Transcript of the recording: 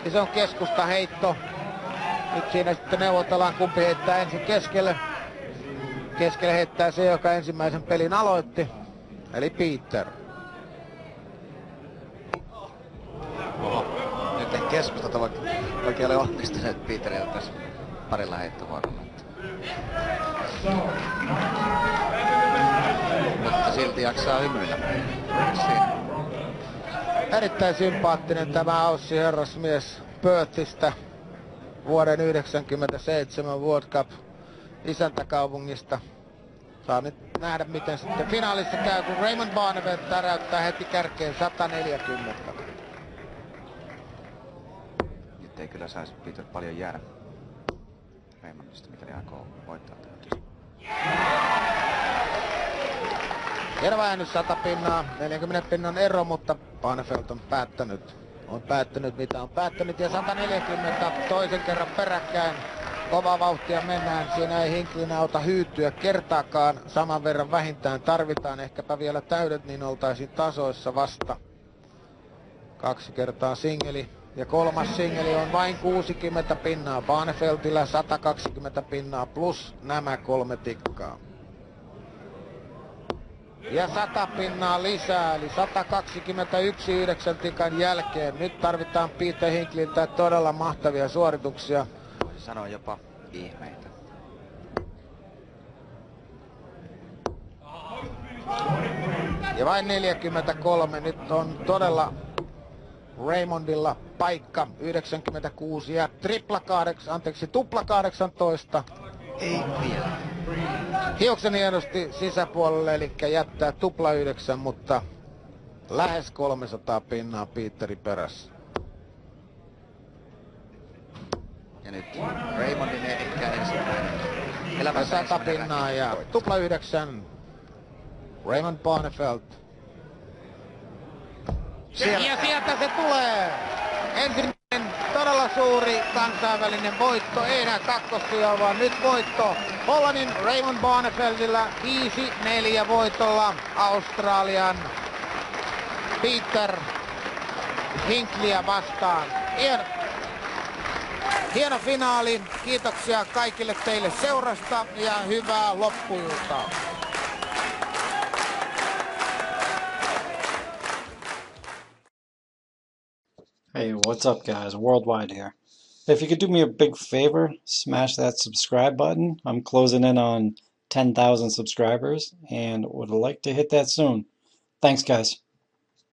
Ja se on keskusta heitto. Nyt siinä sitten neuvotellaan, kumpi heittää ensin keskelle. Keskelle heittää se, joka ensimmäisen pelin aloitti, eli Peter. Oho, nyt ei keskustat oikein ole onnistuneet Peteriltä tässä parilla heittovuorolla. Mutta silti jaksaa hymyillä. Erittäin sympaattinen tämä Aussi herrasmies Perthistä, vuoden 1997 World Cup isäntäkaupungista. Saa nyt nähdä, miten sitten finaalissa käy, kun Raymond Barneveld täräyttää heti kärkeen 140. Nyt ei kyllä saisi Peter paljon jäädä Raymondista, mikäli aikoo voittaa tämän. Eroäännys 100 pinnaa, 40 pinnan ero, mutta Barneveld on päättänyt mitä on päättänyt, ja 140 toisen kerran peräkkäin. Kovaa vauhtia mennään, siinä ei Hinklin auta hyytyä kertaakaan, saman verran vähintään tarvitaan, ehkäpä vielä täydet, niin oltaisiin tasoissa vasta. 2 kertaa singeli, ja kolmas singeli on vain 60 pinnaa, Barneveldillä 120 pinnaa plus nämä 3 tikkaa. Ja 100 pinnaa lisää, eli 121 9 tikan jälkeen. Nyt tarvitaan Peter Hinkliltä todella mahtavia suorituksia. Sanoin jopa ihmeitä. Ja vain 43. Nyt on todella Raymondilla paikka 96 ja tupla 18. Ei vielä. Hiuksen hienosti sisäpuolelle, eli jättää tupla 9, mutta lähes 300 pinnaa Peteri perässä. Ja nyt Raymondin ehkä ensimmäinen. Ja 100 pinnaa ja tupla 9. Raymond Barneveld. Ja sieltä se tulee! Ensimmäinen todella suuri kansainvälinen voitto, ei enää kakkossijaa, vaan nyt voitto Hollannin Raymond Barneveldillä 5-4 voitolla Australian Peter Hinkliä vastaan. Hieno finaali, kiitoksia kaikille teille seurasta ja hyvää loppuiltaa. Hey, what's up guys? Worldwide here. If you could do me a big favor, smash that subscribe button. I'm closing in on 10,000 subscribers and would like to hit that soon. Thanks guys.